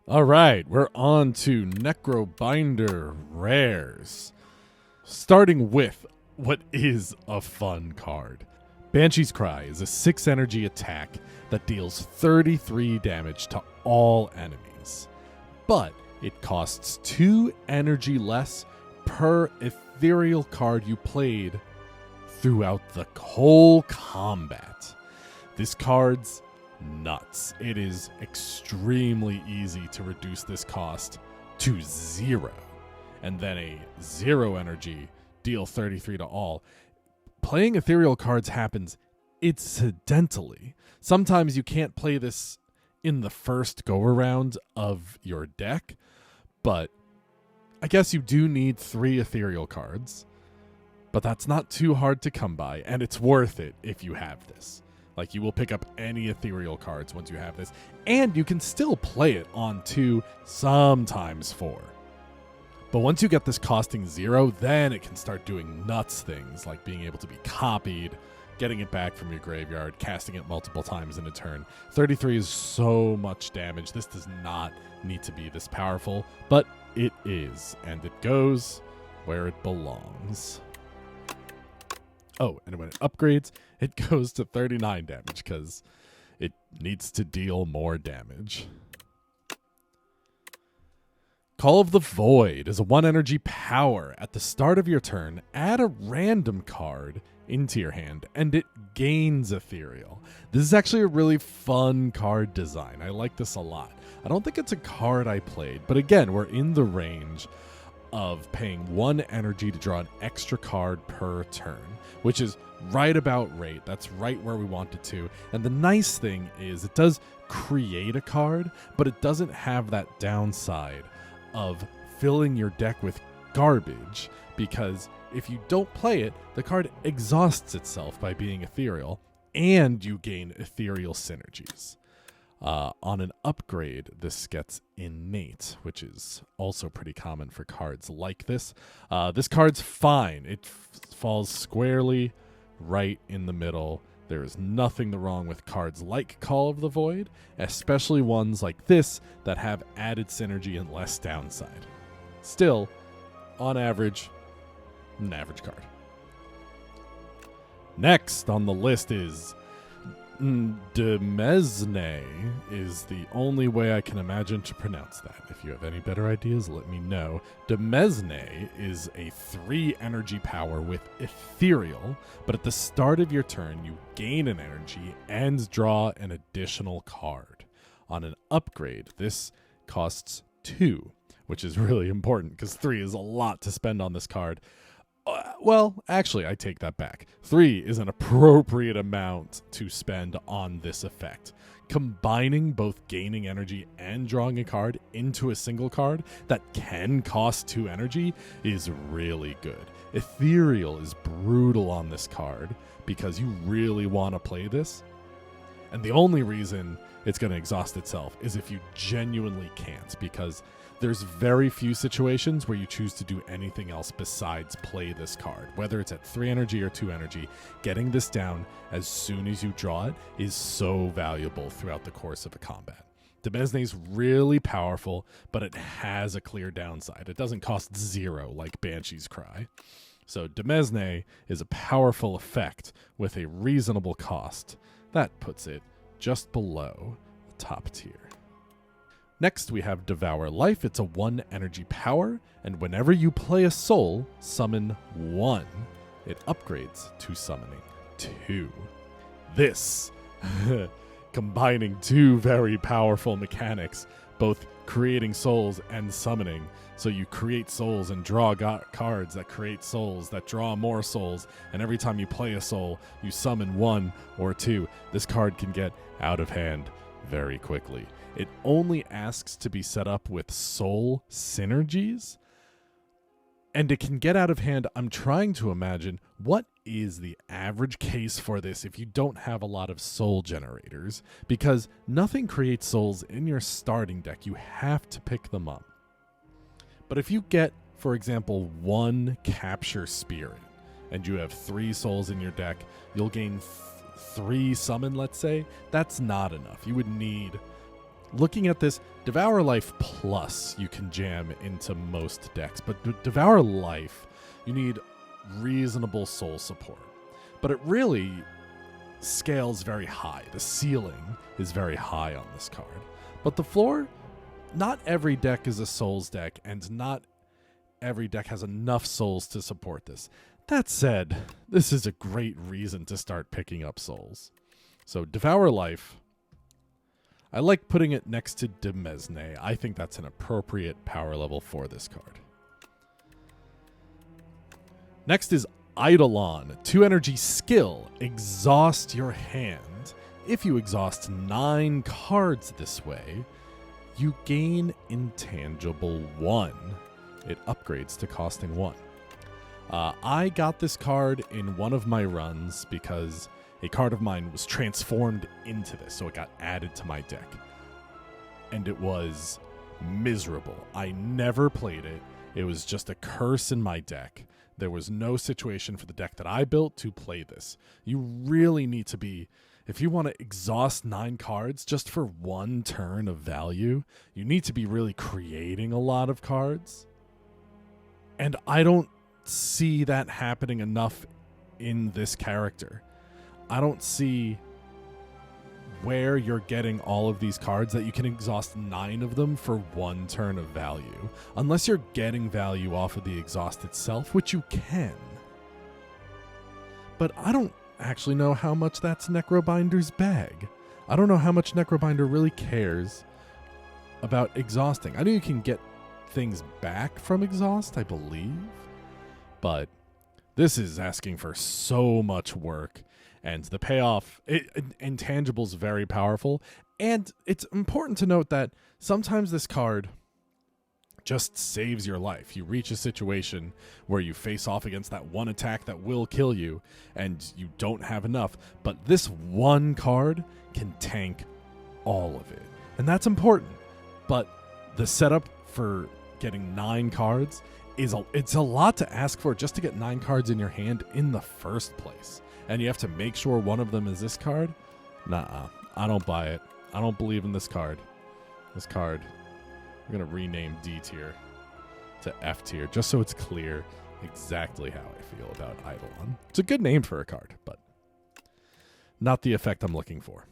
All right, we're on to Necrobinder rares. Starting with what is a fun card. Banshee's Cry is a 6 energy attack that deals 33 damage to all enemies. But it costs 2 energy less per ethereal card you played throughout the whole combat. This card's nuts. It is extremely easy to reduce this cost to 0. And then a 0 energy, deal 33 to all. Playing ethereal cards happens incidentally. Sometimes you can't play this in the first go-around of your deck, but I guess you do need 3 ethereal cards. But that's not too hard to come by, and it's worth it if you have this. Like, you will pick up any ethereal cards once you have this, and you can still play it on 2, sometimes 4. But once you get this costing 0, then it can start doing nuts things, like being able to be copied, getting it back from your graveyard, casting it multiple times in a turn. 33 is so much damage. This does not need to be this powerful, but it is, and it goes where it belongs. Oh, and when it upgrades, it goes to 39 damage because it needs to deal more damage. Call of the Void is a 1 energy power. At the start of your turn, add a random card into your hand, and it gains ethereal. This is actually a really fun card design. I like this a lot. I don't think it's a card I played, but again, we're in the range of paying 1 energy to draw an extra card per turn, which is right about right. That's right where we want it to. And the nice thing is it does create a card, but it doesn't have that downside of filling your deck with garbage, because if you don't play it, the card exhausts itself by being ethereal, and you gain ethereal synergies. On an upgrade, this gets Innate, which is also pretty common for cards like this. This card's fine. It falls squarely right in the middle. There is nothing wrong with cards like Call of the Void, especially ones like this that have added synergy and less downside. Still, on average, an average card. Next on the list is Demesne, is the only way I can imagine to pronounce that. If you have any better ideas, let me know. Demesne is a 3 energy power with ethereal, but at the start of your turn, you gain an energy and draw an additional card. On an upgrade, this costs 2, which is really important because 3 is a lot to spend on this card. Well, actually, I take that back. 3 is an appropriate amount to spend on this effect. Combining both gaining energy and drawing a card into a single card that can cost 2 energy is really good. Ethereal is brutal on this card because you really want to play this. And the only reason it's going to exhaust itself is if you genuinely can't, because there's very few situations where you choose to do anything else besides play this card. Whether it's at 3 energy or 2 energy, getting this down as soon as you draw it is so valuable throughout the course of a combat. Demesne is really powerful, but it has a clear downside. It doesn't cost 0 like Banshee's Cry. So Demesne is a powerful effect with a reasonable cost. That puts it just below the top tier. Next, we have Devour Life. It's a 1 energy power, and whenever you play a soul, summon 1. It upgrades to summoning 2. This, combining 2 very powerful mechanics, both creating souls and summoning. So you create souls and draw cards that create souls that draw more souls, and every time you play a soul, you summon 1 or 2. This card can get out of hand very quickly. It only asks to be set up with soul synergies, and it can get out of hand. I'm trying to imagine what is the average case for this if you don't have a lot of soul generators, because nothing creates souls in your starting deck. You have to pick them up. But if you get, for example, 1 Capture Spirit, and you have 3 souls in your deck, you'll gain 3 summon, let's say. That's not enough. You would need looking at this, Devour Life Plus you can jam into most decks, but Devour Life, you need reasonable soul support. But it really scales very high. The ceiling is very high on this card. But the floor, not every deck is a souls deck, and not every deck has enough souls to support this. That said, this is a great reason to start picking up souls. So Devour Life, I like putting it next to Demesne. I think that's an appropriate power level for this card. Next is Eidolon. 2 energy skill. Exhaust your hand. If you exhaust 9 cards this way, you gain Intangible 1. It upgrades to costing 1. I got this card in one of my runs because a card of mine was transformed into this, so it got added to my deck. And it was miserable. I never played it. It was just a curse in my deck. There was no situation for the deck that I built to play this. You really need to be, if you want to exhaust 9 cards just for 1 turn of value, you need to be really creating a lot of cards. And I don't see that happening enough in this character. I don't see where you're getting all of these cards that you can exhaust 9 of them for 1 turn of value. Unless you're getting value off of the exhaust itself, which you can. But I don't actually know how much that's Necrobinder's bag. I don't know how much Necrobinder really cares about exhausting. I know you can get things back from exhaust, I believe. But this is asking for so much work. And the payoff, Intangible's very powerful. And it's important to note that sometimes this card just saves your life. You reach a situation where you face off against that one attack that will kill you, and you don't have enough. But this one card can tank all of it. And that's important. But the setup for getting 9 cards it's a lot to ask for just to get 9 cards in your hand in the first place. And you have to make sure one of them is this card? Nuh-uh. I don't buy it. I don't believe in this card. This card, I'm going to rename D tier to F tier, just so it's clear exactly how I feel about Eidolon. It's a good name for a card, but not the effect I'm looking for.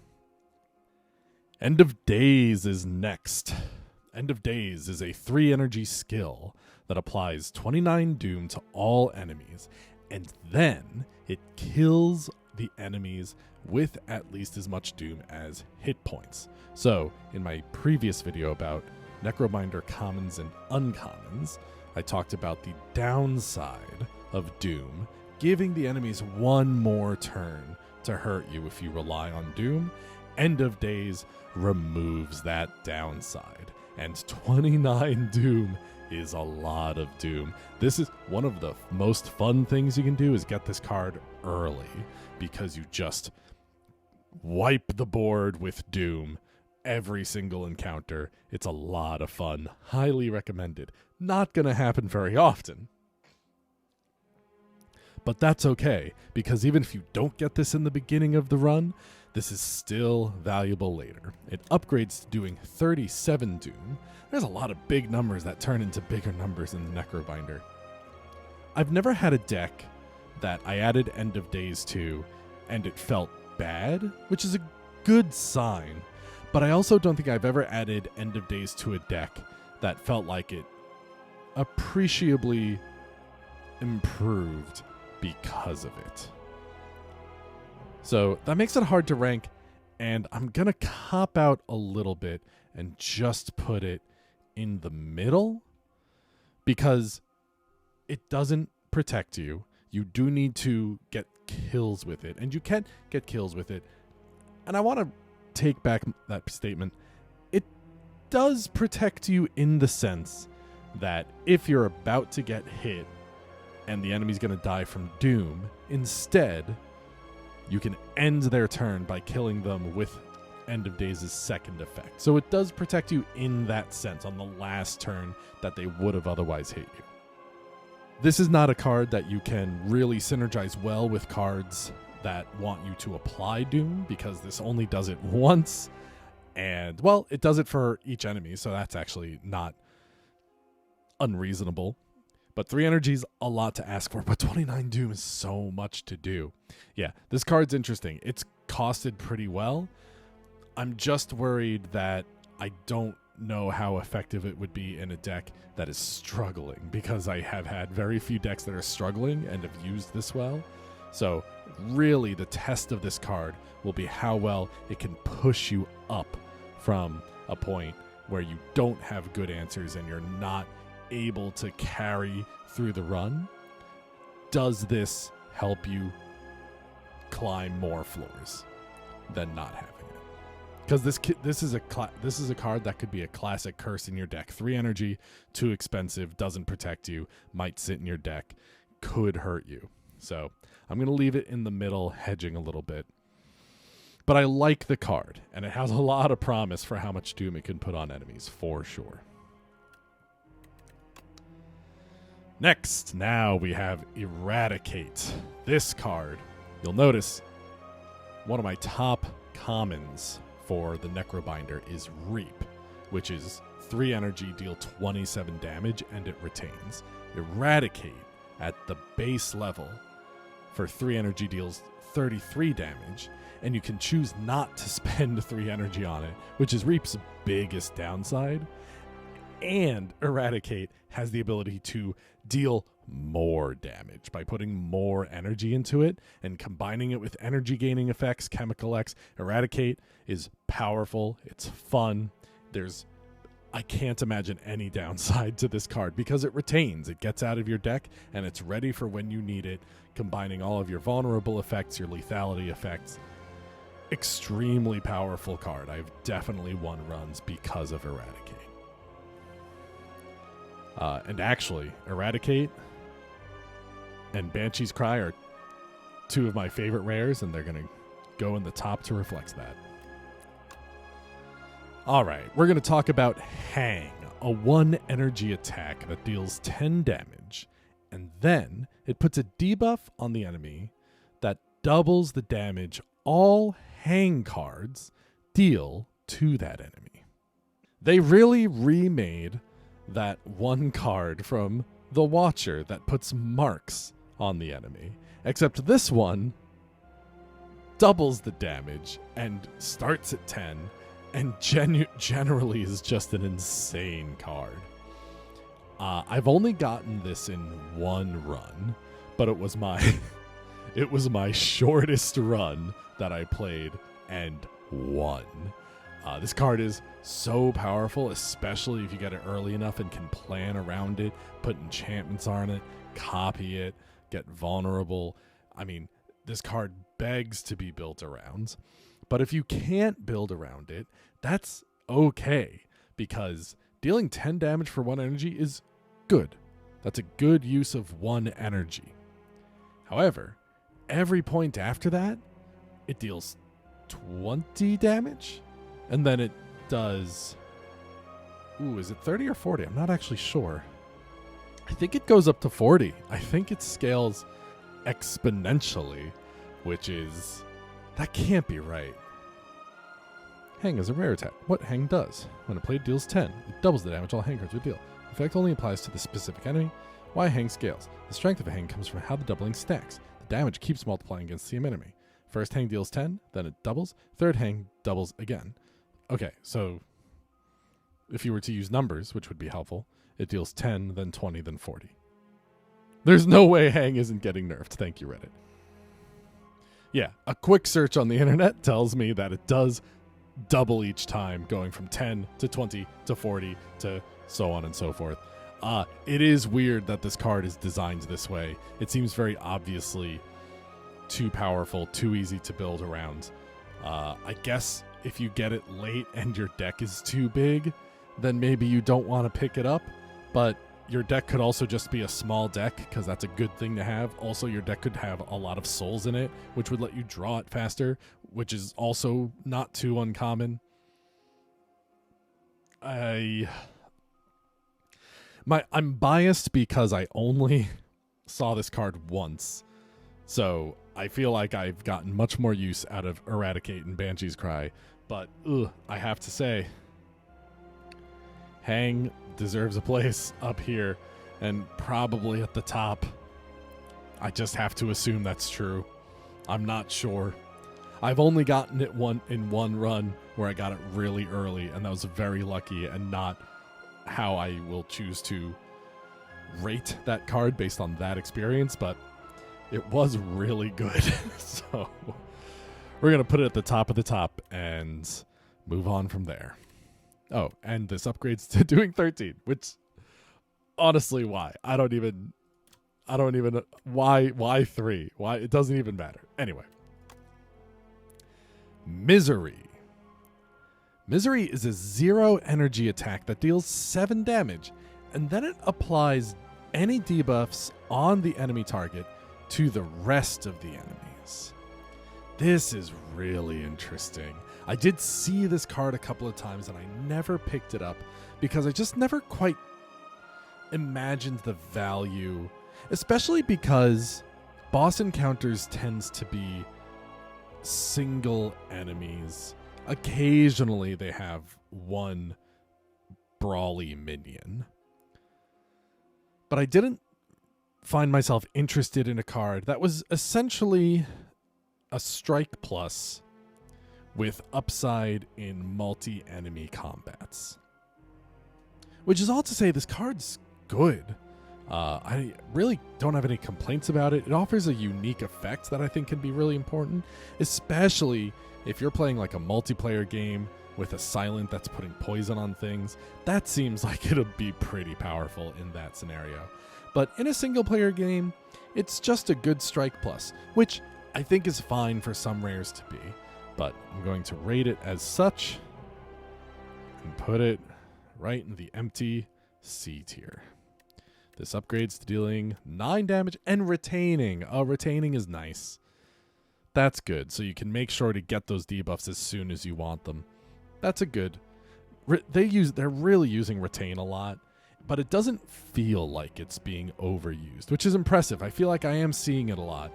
End of Days is next. End of Days is a 3 energy skill that applies 29 doom to all enemies, and then it kills the enemies with at least as much doom as hit points. So, in my previous video about Necrobinder commons and uncommons, I talked about the downside of doom, giving the enemies 1 more turn to hurt you if you rely on doom. End of Days removes that downside, and 29 doom is a lot of doom. This is one of the most fun things you can do, is get this card early, because you just wipe the board with doom every single encounter. It's a lot of fun. Highly recommended. Not gonna happen very often, but that's okay, because even if you don't get this in the beginning of the run, this is still valuable later. It upgrades to doing 37 doom. There's a lot of big numbers that turn into bigger numbers in the Necrobinder. I've never had a deck that I added End of Days to and it felt bad, which is a good sign. But I also don't think I've ever added End of Days to a deck that felt like it appreciably improved because of it. So that makes it hard to rank, and I'm going to cop out a little bit and just put it in the middle, because it doesn't protect you. You do need to get kills with it, and you can get kills with it. And I want to take back that statement. It does protect you in the sense that if you're about to get hit and the enemy's going to die from doom, instead you can end their turn by killing them with End of Days' second effect. So it does protect you in that sense on the last turn that they would have otherwise hit you. This is not a card that you can really synergize well with cards that want you to apply doom, because this only does it once. And, well, it does it for each enemy, so that's actually not unreasonable. But 3 energy is a lot to ask for, but 29 Doom is so much to do. Yeah, this card's interesting. It's costed pretty well. I'm just worried that I don't know how effective it would be in a deck that is struggling, because I have had very few decks that are struggling and have used this well. So really the test of this card will be how well it can push you up from a point where you don't have good answers and you're not able to carry through the run. Does this help you climb more floors than not having it? Because this is a card that could be a classic curse in your deck. 3 energy, too expensive, doesn't protect you, might sit in your deck, could hurt you. So I'm going to leave it in the middle, hedging a little bit. But I like the card, and it has a lot of promise for how much doom it can put on enemies, for sure. Next, now we have Eradicate. This card, you'll notice, one of my top commons for the Necrobinder is Reap, which is 3 energy, deal 27 damage, and it retains. Eradicate, at the base level, for 3 energy deals 33 damage, and you can choose not to spend 3 energy on it, which is Reap's biggest downside. And Eradicate has the ability to deal more damage by putting more energy into it and combining it with energy gaining effects, Chemical X. Eradicate is powerful. It's fun. I can't imagine any downside to this card because it retains. It gets out of your deck and it's ready for when you need it, combining all of your vulnerable effects, your lethality effects. Extremely powerful card. I've definitely won runs because of Eradicate. And actually, Eradicate and Banshee's Cry are 2 of my favorite rares, and they're going to go in the top to reflect that. All right, we're going to talk about Hang, a 1 energy attack that deals 10 damage, and then it puts a debuff on the enemy that doubles the damage all Hang cards deal to that enemy. They really remade that 1 card from the Watcher that puts marks on the enemy, except this one doubles the damage and starts at 10 and generally is just an insane card. I've only gotten this in 1 run, but it was my shortest run that I played and won. This card is so powerful, especially if you get it early enough and can plan around it, put enchantments on it, copy it, get vulnerable. I mean, this card begs to be built around. But if you can't build around it, that's okay, because dealing 10 damage for 1 energy is good. That's a good use of 1 energy. However, every point after that, it deals 20 damage? And then it does... Ooh, is it 30 or 40? I'm not actually sure. I think it goes up to 40. I think it scales exponentially, which is... That can't be right. Hang is a rare attack. What Hang does. When a play deals 10, it doubles the damage all Hang cards would deal. The effect only applies to the specific enemy. Why Hang scales. The strength of a Hang comes from how the doubling stacks. The damage keeps multiplying against the enemy. First Hang deals 10, then it doubles. Third Hang doubles again. Okay, so if you were to use numbers, which would be helpful, it deals 10, then 20, then 40. There's no way Hang isn't getting nerfed. Thank you, Reddit. Yeah, a quick search on the internet tells me that it does double each time, going from 10 to 20 to 40 to so on and so forth. It is weird that this card is designed this way. It seems very obviously too powerful, too easy to build around. I guess if you get it late and your deck is too big, then maybe you don't want to pick it up, but your deck could also just be a small deck, because that's a good thing to have. Also, your deck could have a lot of souls in it, which would let you draw it faster, which is also not too uncommon. I'm biased because I only saw this card once, so I feel like I've gotten much more use out of Eradicate and Banshee's Cry, but I have to say, Hang deserves a place up here and probably at the top. I just have to assume that's true. I'm not sure. I've only gotten it in one run where I got it really early, and that was very lucky and not how I will choose to rate that card based on that experience, but it was really good. So we're going to put it at the top of the top and move on from there. Oh, and this upgrades to doing 13, which honestly, why? I don't even why 3? Why? It doesn't even matter. Anyway. Misery. Misery is a 0 energy attack that deals 7 damage, and then it applies any debuffs on the enemy target to the rest of the enemies. This is really interesting. I did see this card a couple of times and I never picked it up because I just never quite imagined the value, especially because boss encounters tends to be single enemies. Occasionally they have one brawly minion. But I didn't find myself interested in a card that was essentially a strike plus with upside in multi-enemy combats. Which is all to say this card's good. I really don't have any complaints about it. It offers a unique effect that I think can be really important, especially if you're playing like a multiplayer game with a silent that's putting poison on things. That seems like it'll be pretty powerful in that scenario. But in a single player game, it's just a good strike plus, which I think is fine for some rares to be. But I'm going to rate it as such and put it right in the empty C tier. This upgrades to dealing 9 damage and retaining. Retaining is nice. That's good, so you can make sure to get those debuffs as soon as you want them. That's a good. They're really using retain a lot, but it doesn't feel like it's being overused, which is impressive. I feel like I am seeing it a lot.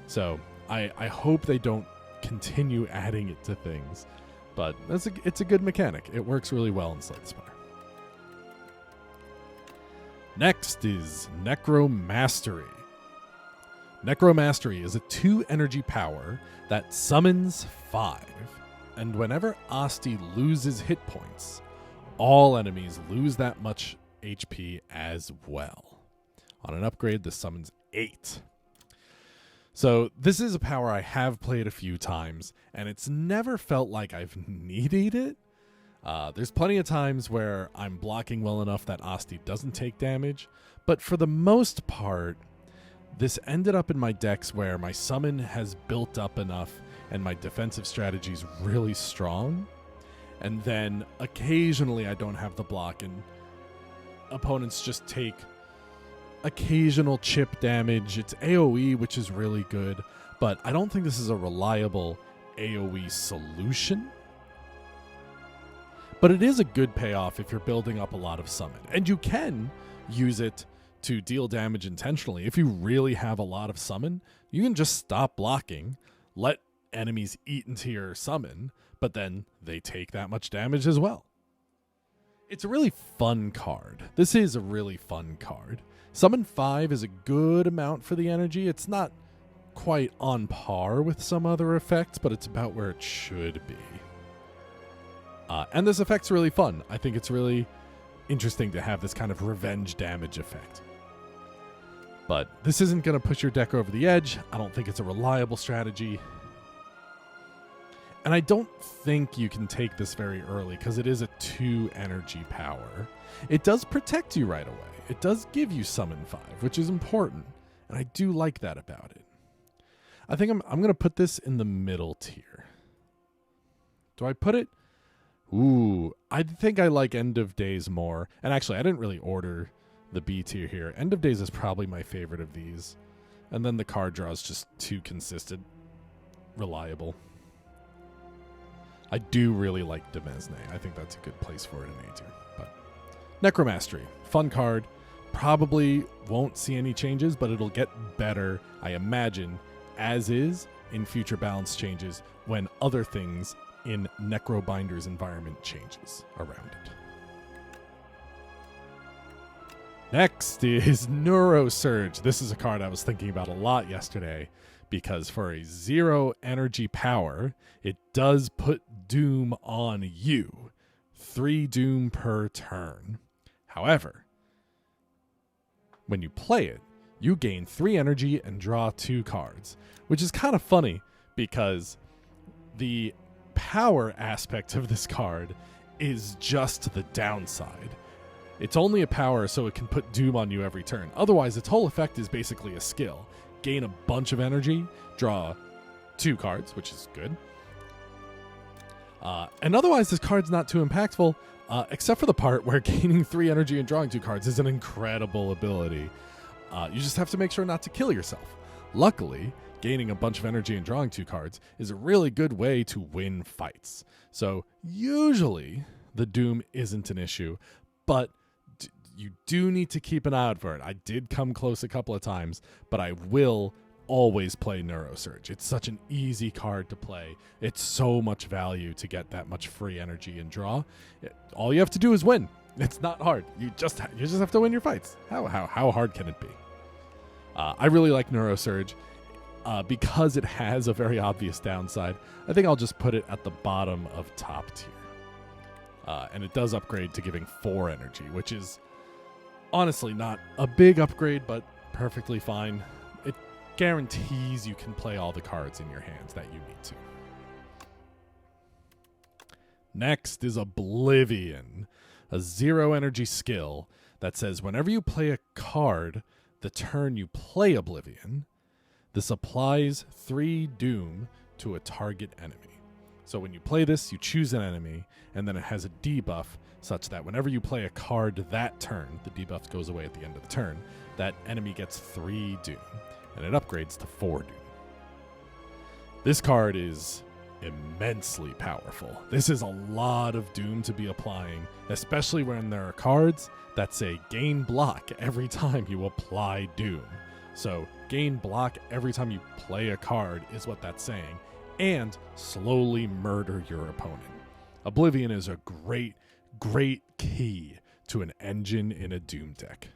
So I hope they don't continue adding it to things, but it's a good mechanic. It works really well in Spire. Next is Necro Mastery. Necro Mastery is a 2 energy power that summons 5, and whenever Asti loses hit points, all enemies lose that much HP as well. On an upgrade, this summons 8. So this is a power I have played a few times, and it's never felt like I've needed it. There's plenty of times where I'm blocking well enough that Asti doesn't take damage, but for the most part, this ended up in my decks where my summon has built up enough and my defensive strategy is really strong, and then occasionally I don't have the block and opponents just take occasional chip damage. It's AoE, which is really good, but I don't think this is a reliable AoE solution. But it is a good payoff if you're building up a lot of summon. And you can use it to deal damage intentionally. If you really have a lot of summon, you can just stop blocking, let enemies eat into your summon, but then they take that much damage as well. It's a really fun card. This is a really fun card. Summon 5 is a good amount for the energy. It's not quite on par with some other effects, but it's about where it should be. And this effect's really fun. I think it's really interesting to have this kind of revenge damage effect. But this isn't going to push your deck over the edge. I don't think it's a reliable strategy. And I don't think you can take this very early because it is a 2 energy power. It does protect you right away. It does give you summon 5, which is important. And I do like that about it. I think I'm going to put this in the middle tier. Do I put it? Ooh, I think I like End of Days more. And actually, I didn't really order the B tier here. End of Days is probably my favorite of these. And then the card draw is just too consistent. Reliable. I do really like Demesne. I think that's a good place for it in A tier. But Necro Mastery, fun card. Probably won't see any changes, but it'll get better, I imagine, as is in future balance changes when other things in Necrobinder's environment changes around it. Next is Neurosurge. This is a card I was thinking about a lot yesterday because for a 0 energy power, it does put Doom on you. 3 Doom per turn. However, when you play it, you gain 3 energy and draw 2 cards, which is kind of funny because the power aspect of this card is just the downside. It's only a power so it can put Doom on you every turn. Otherwise, its whole effect is basically a skill. Gain a bunch of energy, draw 2 cards, which is good. And otherwise, this card's not too impactful, except for the part where gaining 3 energy and drawing 2 cards is an incredible ability. You just have to make sure not to kill yourself. Luckily, gaining a bunch of energy and drawing 2 cards is a really good way to win fights. So usually, the Doom isn't an issue, but you do need to keep an eye out for it. I did come close a couple of times, but I will always play Neurosurge. It's such an easy card to play. It's so much value to get that much free energy and draw. All you have to do is win. It's not hard. You just have to win your fights. How hard can it be? I really like Neurosurge. Because it has a very obvious downside, I think I'll just put it at the bottom of top tier. And it does upgrade to giving 4 energy, which is honestly not a big upgrade, but perfectly fine. It guarantees you can play all the cards in your hands that you need to. Next is Oblivion, a 0 energy skill that says whenever you play a card the turn you play Oblivion, this applies 3 Doom to a target enemy. So when you play this, you choose an enemy, and then it has a debuff such that whenever you play a card that turn, the debuff goes away at the end of the turn, that enemy gets 3 Doom, and it upgrades to 4 Doom. This card is immensely powerful. This is a lot of Doom to be applying, especially when there are cards that say gain block every time you apply Doom. So gain block every time you play a card is what that's saying, and slowly murder your opponent. Oblivion is a great key to an engine in a Doom deck.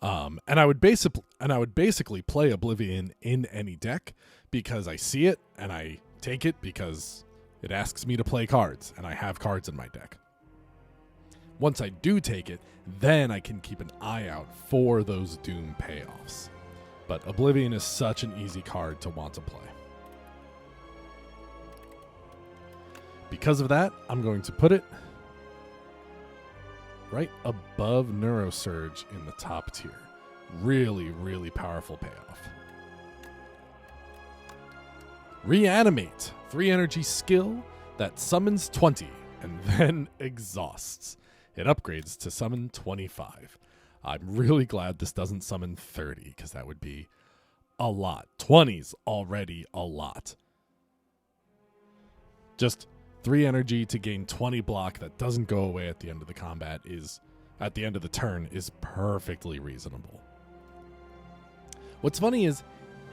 And I would basically play Oblivion in any deck because I see it and I take it because it asks me to play cards and I have cards in my deck. Once I do take it, then I can keep an eye out for those Doom payoffs. But Oblivion is such an easy card to want to play. Because of that, I'm going to put it right above Neurosurge in the top tier. Really, really powerful payoff. Reanimate, 3 energy skill that summons 20 and then exhausts. It upgrades to summon 25. I'm really glad this doesn't summon 30 because that would be a lot. 20's already a lot. Just 3 energy to gain 20 block that doesn't go away at the end of the combat at the end of the turn is perfectly reasonable. What's funny is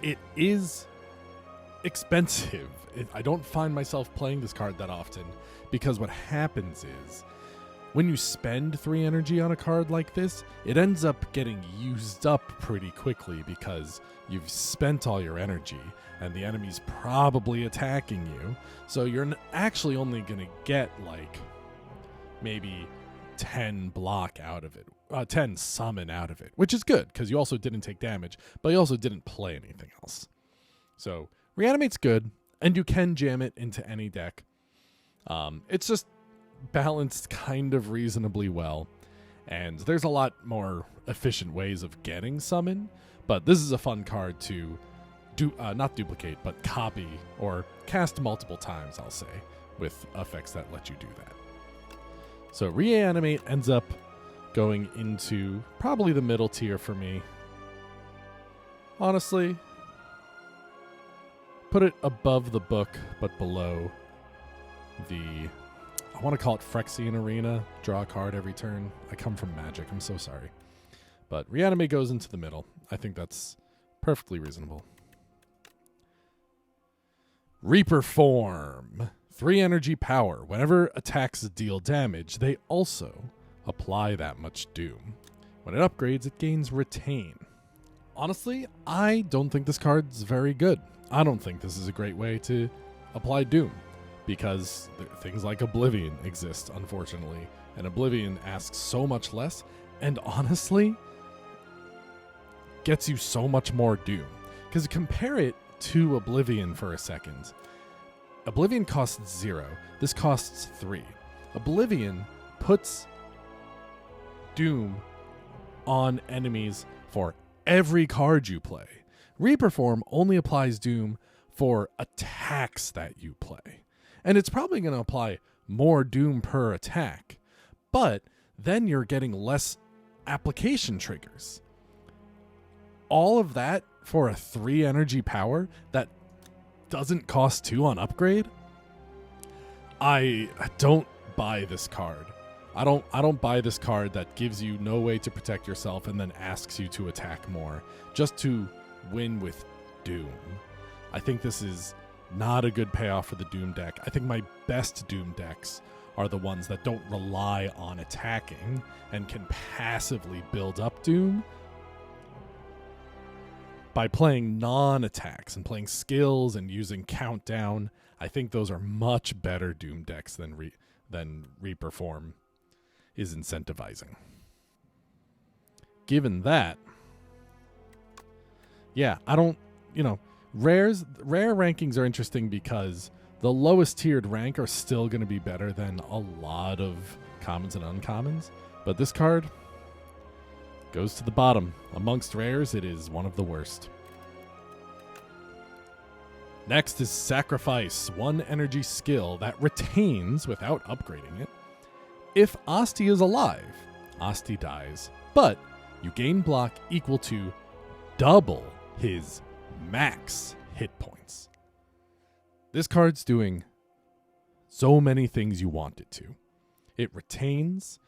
it is expensive. I don't find myself playing this card that often because what happens is when you spend 3 energy on a card like this, it ends up getting used up pretty quickly because you've spent all your energy and the enemy's probably attacking you. So you're actually only going to get like maybe 10 block out of it, 10 summon out of it, which is good because you also didn't take damage, but you also didn't play anything else. So Reanimate's good, and you can jam it into any deck. It's just balanced kind of reasonably well, and there's a lot more efficient ways of getting summon, but this is a fun card to not duplicate, but copy or cast multiple times, I'll say, with effects that let you do that. So Reanimate ends up going into probably the middle tier for me. Honestly, put it above the book, but below the, I want to call it Phyrexian Arena, draw a card every turn. I come from Magic, I'm so sorry. But Reanimate goes into the middle. I think that's perfectly reasonable. Reaper Form. 3 energy power. Whenever attacks deal damage, they also apply that much doom. When it upgrades, it gains Retain. Honestly, I don't think this card's very good. I don't think this is a great way to apply doom, because things like Oblivion exist, unfortunately, and Oblivion asks so much less, and honestly, gets you so much more doom. Because compare it to Oblivion for a second. Oblivion costs 0. This costs 3. Oblivion puts doom on enemies for every card you play. Reaper Form only applies doom for attacks that you play. And it's probably going to apply more doom per attack, but then you're getting less application triggers. All of that for a 3 energy power that doesn't cost 2 on upgrade? I don't buy this card. I don't buy this card that gives you no way to protect yourself and then asks you to attack more just to win with doom. I think this is not a good payoff for the doom deck. I think my best doom decks are the ones that don't rely on attacking and can passively build up doom by playing non-attacks and playing skills and using countdown. I think those are much better doom decks than Reaper Form is incentivizing. Given that, yeah, I don't, rare rankings are interesting because the lowest tiered rank are still going to be better than a lot of commons and uncommons, but this card goes to the bottom. Amongst rares, it is one of the worst. Next is Sacrifice, 1 energy skill that retains without upgrading it. If Asti is alive, Asti dies, but you gain block equal to double his max hit points. This card's doing so many things you want it to. It retains.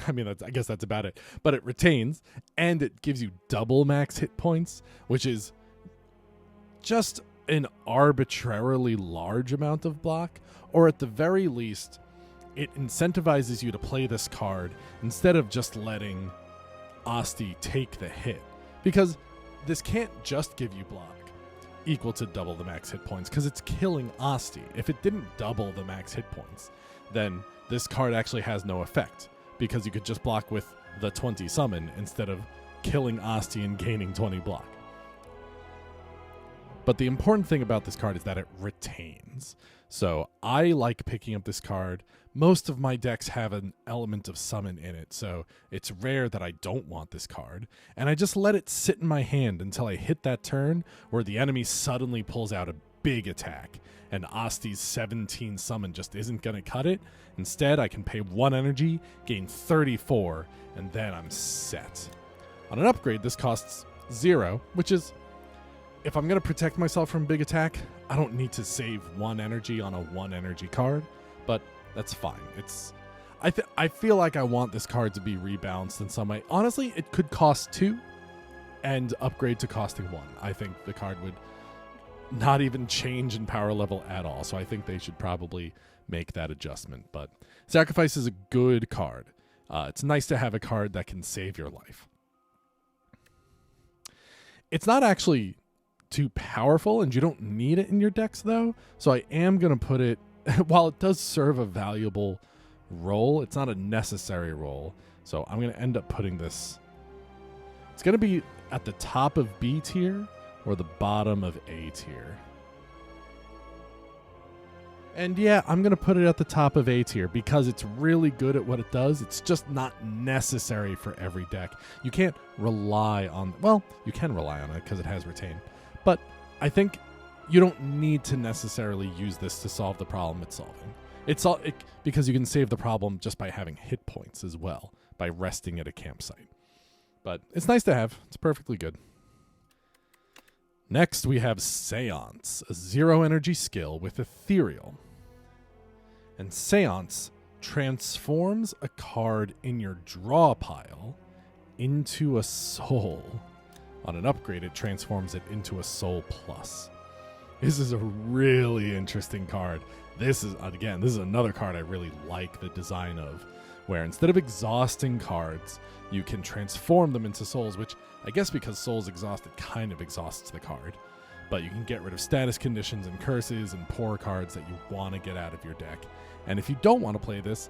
I mean, I guess that's about it. But it retains, and it gives you double max hit points, which is just an arbitrarily large amount of block, or at the very least, it incentivizes you to play this card instead of just letting Asti take the hit. Because this can't just give you block equal to double the max hit points, because it's killing Asti. If it didn't double the max hit points, then this card actually has no effect, because you could just block with the 20 summon instead of killing Asti and gaining 20 block. But the important thing about this card is that it retains. So I like picking up this card. Most of my decks have an element of summon in it, so it's rare that I don't want this card. And I just let it sit in my hand until I hit that turn where the enemy suddenly pulls out a big attack, and Asti's 17 summon just isn't going to cut it. Instead, I can pay 1 energy, gain 34, and then I'm set. On an upgrade, this costs 0, which is, if I'm going to protect myself from big attack, I don't need to save 1 energy on a 1 energy card, but that's fine. I feel like I want this card to be rebalanced in some way. Honestly, it could cost 2 and upgrade to costing 1. I think the card would not even change in power level at all, so I think they should probably make that adjustment. But Sacrifice is a good card. It's nice to have a card that can save your life. It's not actually too powerful, and you don't need it in your decks, though, so I am going to put it, while it does serve a valuable role, it's not a necessary role, so I'm going to end up putting this, it's going to be at the top of B tier or the bottom of A tier. And yeah, I'm going to put it at the top of A tier because it's really good at what it does. It's just not necessary for every deck. You can't rely on, well, you can rely on it because it has Retain, but I think you don't need to necessarily use this to solve the problem it's solving. Because you can save the problem just by having hit points as well, by resting at a campsite. But it's nice to have. It's perfectly good. Next, we have Seance, a 0 energy skill with Ethereal. And Seance transforms a card in your draw pile into a soul. On an upgrade, it transforms it into a soul plus. This is a really interesting card. This is another card I really like the design of, where instead of exhausting cards, you can transform them into souls, which I guess because souls exhaust, it kind of exhausts the card. But you can get rid of status conditions and curses and poor cards that you want to get out of your deck. And if you don't want to play this,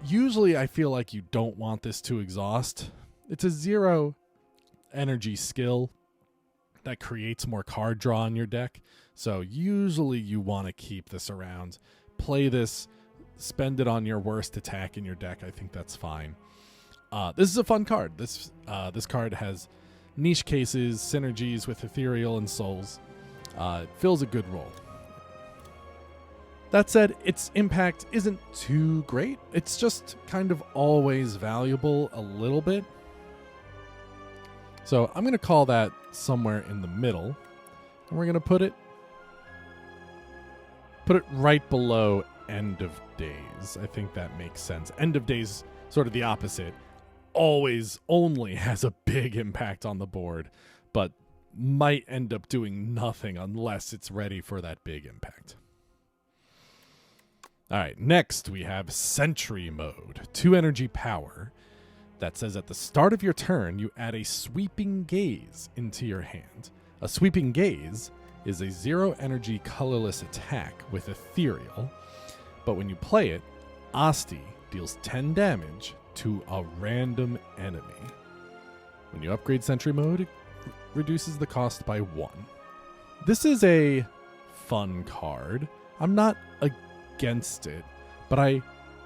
usually I feel like you don't want this to exhaust. It's a 0 energy skill that creates more card draw in your deck. So usually you want to keep this around. Play this, spend it on your worst attack in your deck. I think that's fine. This is a fun card. This card has niche cases, synergies with Ethereal and Souls. It fills a good role. That said, its impact isn't too great. It's just kind of always valuable a little bit. So I'm going to call that somewhere in the middle. And we're going to put it right below End of Days. I think that makes sense. End of Days, sort of the opposite. Always only has a big impact on the board, but might end up doing nothing unless it's ready for that big impact. All right, next we have Sentry Mode. 2 energy power that says at the start of your turn, you add a Sweeping Gaze into your hand. A Sweeping Gaze is a 0 energy colorless attack with Ethereal, but when you play it, Asti deals 10 damage to a random enemy. When you upgrade Sentry Mode, it reduces the cost by 1. This is a fun card. I'm not against it, but I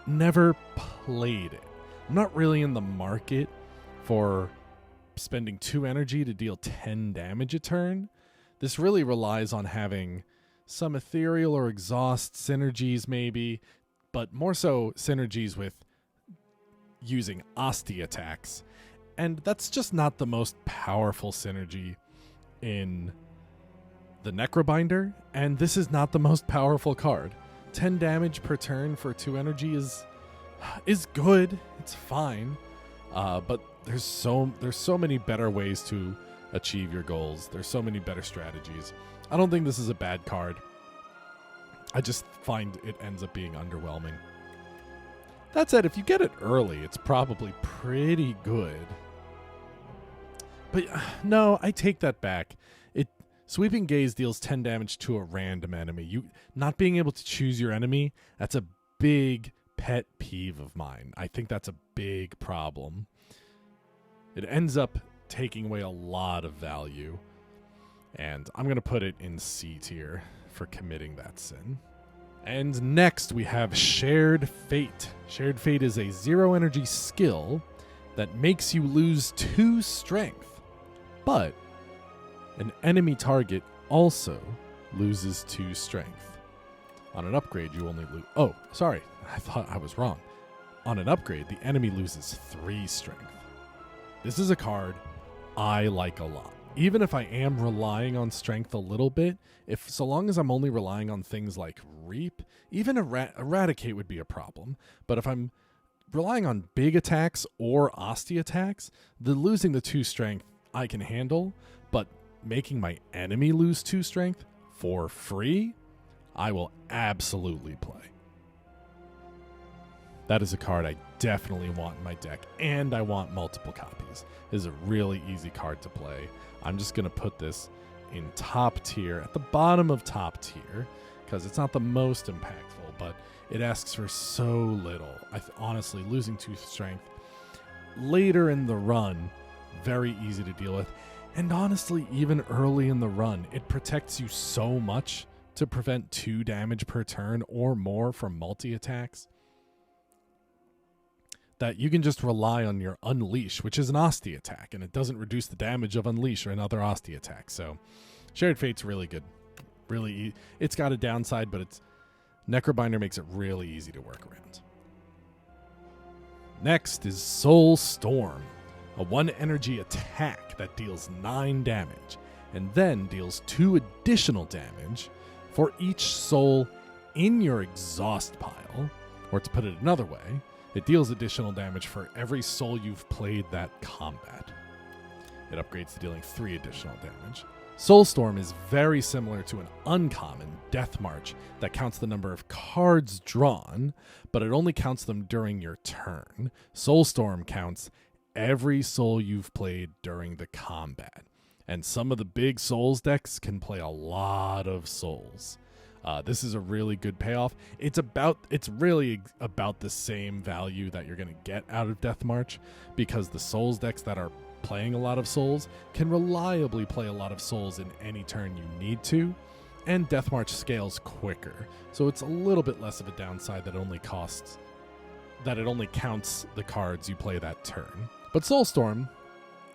never played it. I'm not really in the market for spending 2 energy to deal 10 damage a turn. This really relies on having some Ethereal or Exhaust synergies maybe, but more so synergies with using Asti attacks. And that's just not the most powerful synergy in the Necrobinder, and this is not the most powerful card. 10 damage per turn for 2 energy is good. It's fine. But there's so many better ways to achieve your goals. There's so many better strategies. I don't think this is a bad card. I just find it ends up being underwhelming. That said, if you get it early, it's probably pretty good. But no, I take that back. Sweeping Gaze deals 10 damage to a random enemy. You not being able to choose your enemy, that's a big pet peeve of mine. I think that's a big problem. It ends up taking away a lot of value. And I'm going to put it in C tier for committing that sin. And next we have Shared Fate. Shared Fate is a 0 energy skill that makes you lose 2 strength. But an enemy target also loses 2 strength. On an upgrade, you only lose... Oh, sorry. I thought I was wrong. On an upgrade, the enemy loses 3 strength. This is a card I like a lot. Even if I am relying on strength a little bit, so long as I'm only relying on things like Reap, even Eradicate would be a problem. But if I'm relying on big attacks or Asti attacks, losing the 2 strength I can handle, but making my enemy lose 2 strength for free, I will absolutely play. That is a card I definitely want in my deck, and I want multiple copies. It is a really easy card to play. I'm just going to put this in top tier, at the bottom of top tier, because it's not the most impactful, but it asks for so little. Honestly, losing 2 strength later in the run, very easy to deal with. And honestly, even early in the run, it protects you so much to prevent 2 damage per turn or more from multi-attacks that you can just rely on your Unleash, which is an Asti attack, and it doesn't reduce the damage of Unleash or another Asti attack. So Shared Fate's really good. It's got a downside, but Necrobinder makes it really easy to work around. Next is Soul Storm, a 1 energy attack that deals 9 damage, and then deals 2 additional damage for each soul in your exhaust pile. Or to put it another way, it deals additional damage for every soul you've played that combat. It upgrades to dealing 3 additional damage. Soulstorm is very similar to an uncommon Death March that counts the number of cards drawn, but it only counts them during your turn. Soulstorm counts every soul you've played during the combat. And some of the big Souls decks can play a lot of souls. This is a really good payoff. It's really about the same value that you're going to get out of Death March, because the Souls decks that are playing a lot of souls can reliably play a lot of souls in any turn you need to, and Death March scales quicker, so it's a little bit less of a downside that it only counts the cards you play that turn. But Soulstorm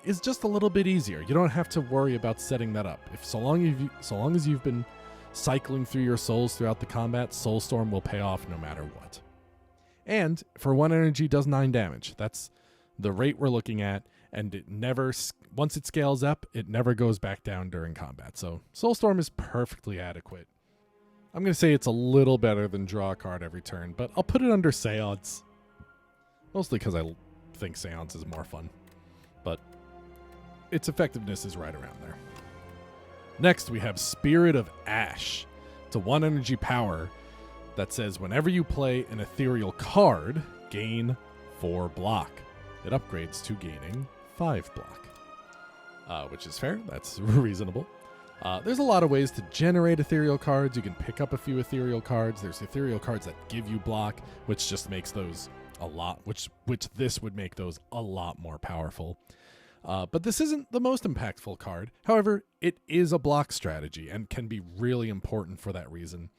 is just a little bit easier. You don't have to worry about setting that up. So long as you've been cycling through your souls throughout the combat, Soulstorm will pay off no matter what. And for 1 energy, does 9 damage. That's the rate we're looking at, and it never, once it scales up, it never goes back down during combat. So Soulstorm is perfectly adequate. I'm going to say it's a little better than draw a card every turn, but I'll put it under Seance. Mostly because I think Seance is more fun. But its effectiveness is right around there. Next, we have Spirit of Ash. It's a 1 energy power that says whenever you play an ethereal card, gain 4 block. It upgrades to gaining 5 block, which is fair. That's reasonable. There's a lot of ways to generate ethereal cards. You can pick up a few ethereal cards. There's ethereal cards that give you block, which just makes those a lot, which this would make those a lot more powerful. But this isn't the most impactful card. However, it is a block strategy and can be really important for that reason.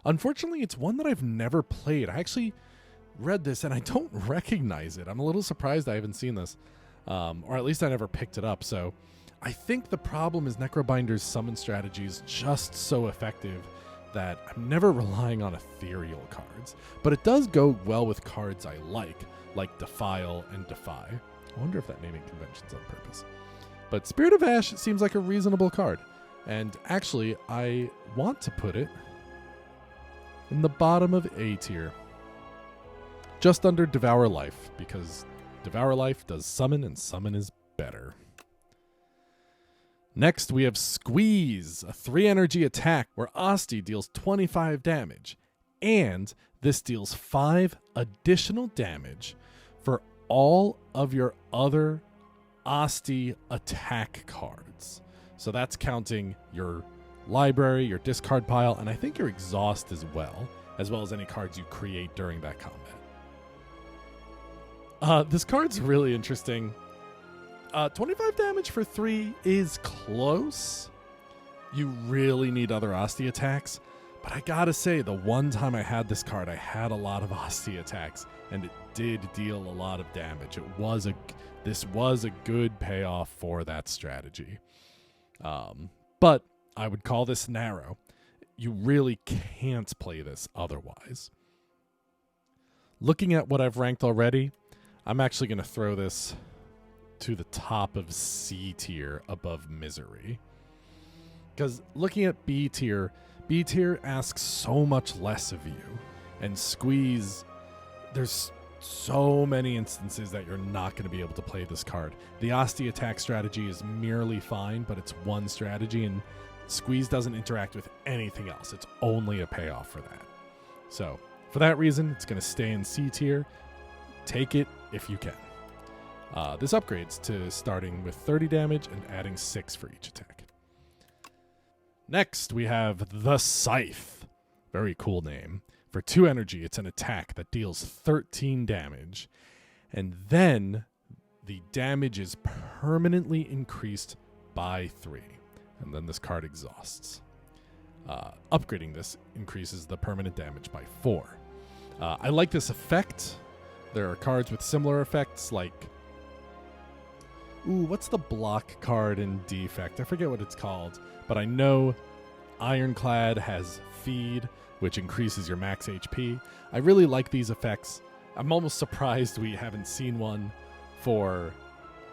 Unfortunately, it's one that I've never played. I actually read this and I don't recognize it. I'm a little surprised I haven't seen this, or at least I never picked it up. So I think the problem is Necrobinder's summon strategy is just so effective that I'm never relying on ethereal cards. But it does go well with cards I like Defile and Defy. I wonder if that naming convention's on purpose. But Spirit of Ash seems like a reasonable card. And actually, I want to put it in the bottom of A tier. Just under Devour Life, because Devour Life does summon, and summon is better. Next, we have Squeeze, a 3 energy attack where Asti deals 25 damage. And this deals 5 additional damage for all of your other Asti attack cards. So that's counting your library, your discard pile, and I think your exhaust as well as any cards you create during that combat. This card's really interesting. 25 damage for 3 is close. You really need other Asti attacks. But I gotta say, the one time I had this card, I had a lot of Asti attacks, and it did deal a lot of damage. This was a good payoff for that strategy. But I would call this narrow. You really can't play this otherwise. Looking at what I've ranked already, I'm actually going to throw this to the top of C tier above Misery. Because looking at B tier asks so much less of you. And Squeeze, there's so many instances that you're not going to be able to play this card. The Asti attack strategy is merely fine, but it's one strategy, and Squeeze doesn't interact with anything else. It's only a payoff for that. So, for that reason, it's going to stay in C tier. Take it if you can. This upgrades to starting with 30 damage and adding 6 for each attack. Next, we have the Scythe. Very cool name. For 2 energy, it's an attack that deals 13 damage. And then the damage is permanently increased by 3. And then this card exhausts. Upgrading this increases the permanent damage by 4. I like this effect. There are cards with similar effects like... Ooh, what's the block card in Defect? I forget what it's called. But I know Ironclad has Feed, which increases your max HP. I really like these effects. I'm almost surprised we haven't seen one for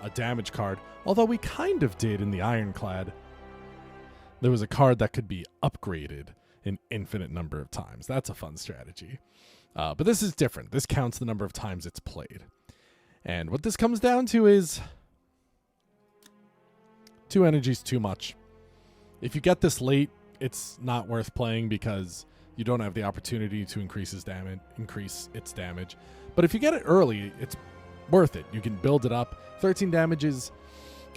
a damage card, although we kind of did in the Ironclad. There was a card that could be upgraded an infinite number of times. That's a fun strategy. But this is different. This counts the number of times it's played. And what this comes down to is 2 energy's too much. If you get this late, it's not worth playing because you don't have the opportunity to increase its damage. But if you get it early, it's worth it. You can build it up. 13 damage is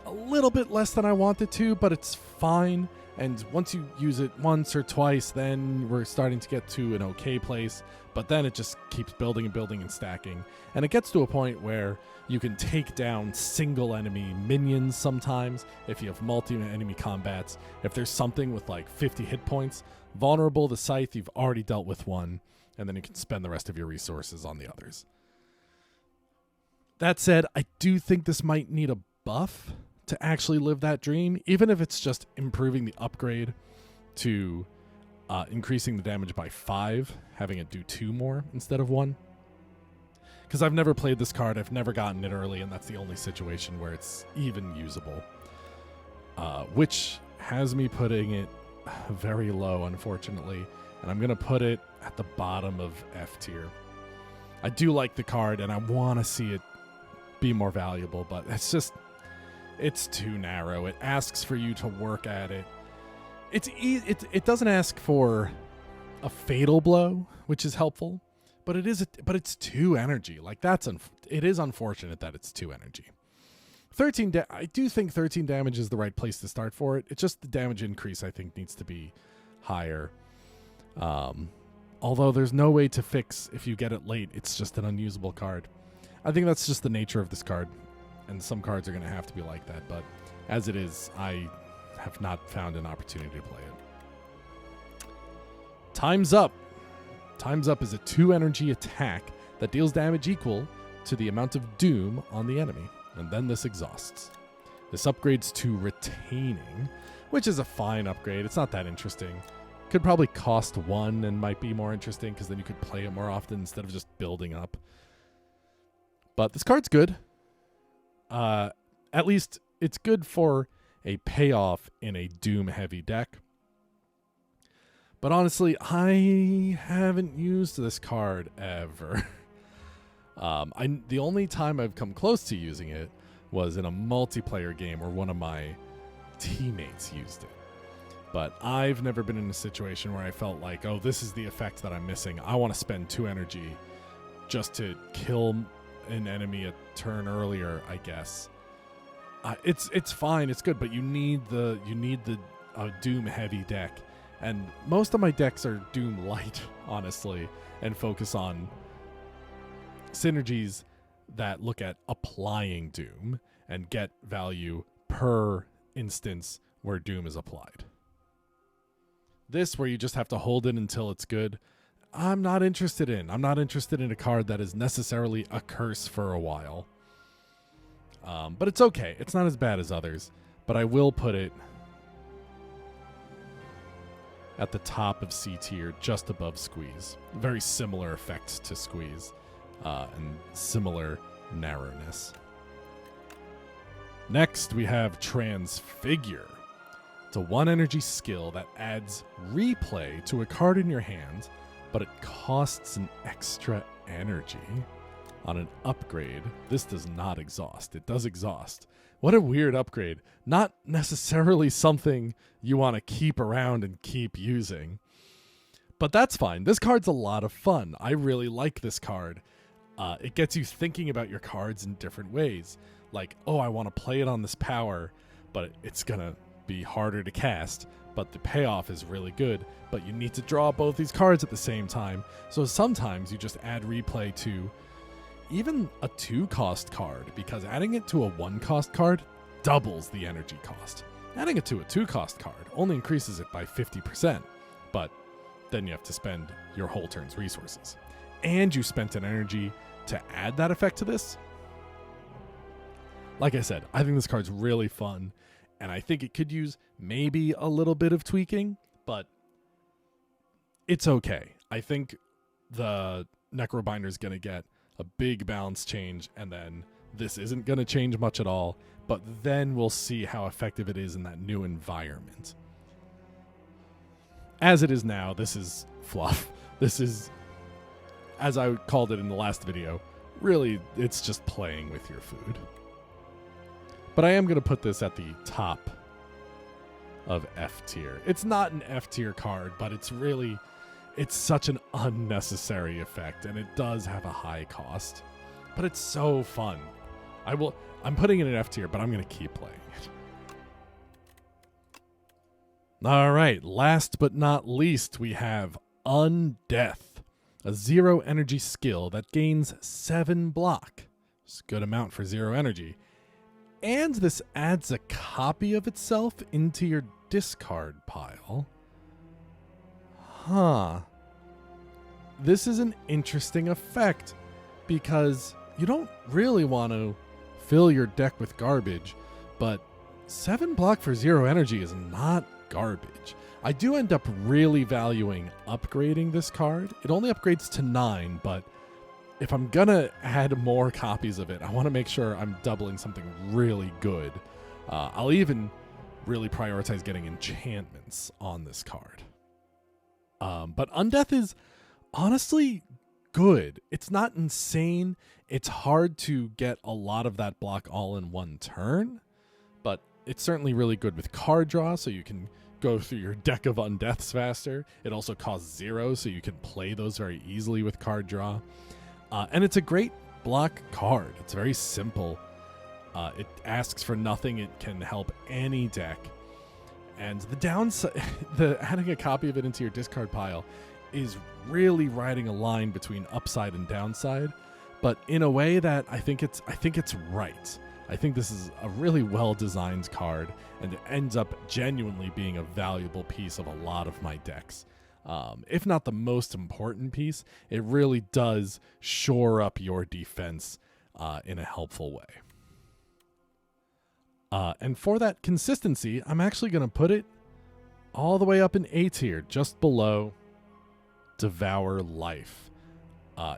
a little bit less than I want it to, but it's fine. And once you use it once or twice, then we're starting to get to an okay place. But then it just keeps building and building and stacking. And it gets to a point where you can take down single enemy minions sometimes if you have multi-enemy combats. If there's something with like 50 hit points, vulnerable to Scythe, you've already dealt with one, and then you can spend the rest of your resources on the others. That said, I do think this might need a buff to actually live that dream, even if it's just improving the upgrade to increasing the damage by 5, having it do 2 more instead of 1. Because I've never played this card, I've never gotten it early, and that's the only situation where it's even usable. Which has me putting it very low, unfortunately, and I'm going to put it at the bottom of F tier. I do like the card, and I want to see it be more valuable, but it's too narrow. It asks for you to work at it. It doesn't ask for a fatal blow, which is helpful, but it's 2 energy. Like it is unfortunate that it's 2 energy. 13 I do think 13 damage is the right place to start for it. It's just the damage increase I think needs to be higher. Although there's no way to fix if you get it late. It's just an unusable card. I think that's just the nature of this card, and some cards are going to have to be like that, but as it is, I have not found an opportunity to play it. Time's Up. Time's Up is a 2 energy attack that deals damage equal to the amount of doom on the enemy, and then this exhausts. This upgrades to Retaining, which is a fine upgrade. It's not that interesting. Could probably cost 1 and might be more interesting because then you could play it more often instead of just building up. But this card's good. At least it's good for a payoff in a Doom-heavy deck. But honestly, I haven't used this card ever. The only time I've come close to using it was in a multiplayer game where one of my teammates used it. But I've never been in a situation where I felt like, oh, this is the effect that I'm missing. I want to spend 2 energy just to kill an enemy a turn earlier, I guess. It's fine, it's good, but you need the Doom heavy deck, and most of my decks are Doom light, honestly, and focus on synergies that look at applying Doom and get value per instance where Doom is applied. This, where you just have to hold it until it's good, I'm not interested in. I'm not interested in a card that is necessarily a curse for a while. But it's okay. It's not as bad as others. But I will put it at the top of C tier, just above Squeeze. Very similar effects to Squeeze, and similar narrowness. Next, we have Transfigure. It's a 1 energy skill that adds replay to a card in your hand, but it costs an extra energy. On an upgrade, this does not exhaust. It does exhaust. What a weird upgrade. Not necessarily something you want to keep around and keep using. But that's fine. This card's a lot of fun. I really like this card. It gets you thinking about your cards in different ways. Like, oh, I want to play it on this power, but it's going to be harder to cast. But the payoff is really good. But you need to draw both these cards at the same time. So sometimes you just add replay to even a 2-cost card, because adding it to a 1-cost card doubles the energy cost. Adding it to a 2-cost card only increases it by 50%, but then you have to spend your whole turn's resources. And you spent an energy to add that effect to this. Like I said, I think this card's really fun, and I think it could use maybe a little bit of tweaking, but it's okay. I think the Necrobinder is going to get a big balance change, and then this isn't going to change much at all, but then we'll see how effective it is in that new environment. As it is now, this is fluff. This is, as I called it in the last video, really, it's just playing with your food. But I am going to put this at the top of F tier. It's not an F tier card, but it's such an unnecessary effect, and it does have a high cost. But it's so fun. I'm putting it in F tier, but I'm going to keep playing it. All right, last but not least, we have Undeath, a 0 energy skill that gains 7 block. It's a good amount for 0 energy. And this adds a copy of itself into your discard pile. Huh. This is an interesting effect because you don't really want to fill your deck with garbage, but 7 block for 0 energy is not garbage. I do end up really valuing upgrading this card. It only upgrades to 9, but if I'm gonna add more copies of it, I want to make sure I'm doubling something really good. I'll even really prioritize getting enchantments on this card. But Undeath is honestly good. It's not insane. It's hard to get a lot of that block all in one turn, but it's certainly really good with card draw, so you can go through your deck of Undeaths faster. It also costs 0, so you can play those very easily with card draw. And it's a great block card. It's very simple. It asks for nothing. It can help any deck. And the downside, adding a copy of it into your discard pile is really riding a line between upside and downside, but in a way that I think it's right. I think this is a really well-designed card, and it ends up genuinely being a valuable piece of a lot of my decks. If not the most important piece, it really does shore up your defense in a helpful way. And for that consistency, I'm actually going to put it all the way up in A tier, just below Devour Life.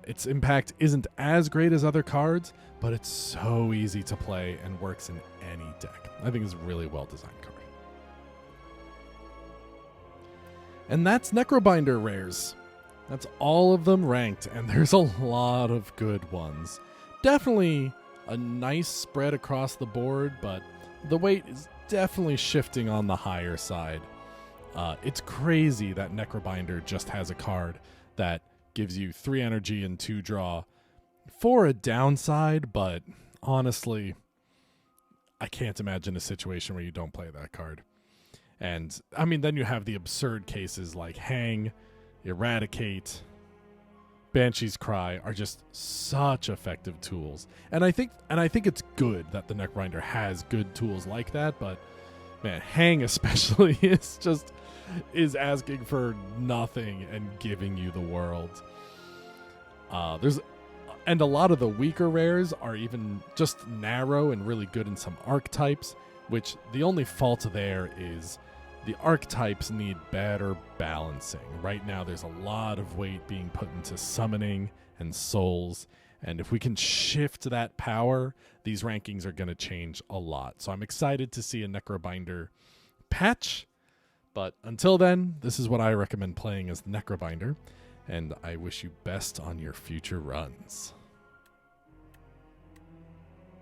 Its impact isn't as great as other cards, but it's so easy to play and works in any deck. I think it's a really well-designed card. And that's Necrobinder rares. That's all of them ranked, and there's a lot of good ones. Definitely a nice spread across the board, but the weight is definitely shifting on the higher side. It's crazy that Necrobinder just has a card that gives you 3 energy and 2 draw for a downside, but honestly, I can't imagine a situation where you don't play that card. And, I mean, then you have the absurd cases like Hang, Eradicate, Banshee's Cry are just such effective tools. And I think it's good that the Necrobinder has good tools like that, but man, Hang especially is asking for nothing and giving you the world. And a lot of the weaker rares are even just narrow and really good in some archetypes, which the only fault there is the archetypes need better balancing. Right now, there's a lot of weight being put into summoning and souls, and if we can shift that power, these rankings are going to change a lot. So I'm excited to see a Necrobinder patch, but until then, this is what I recommend playing as Necrobinder, and I wish you best on your future runs.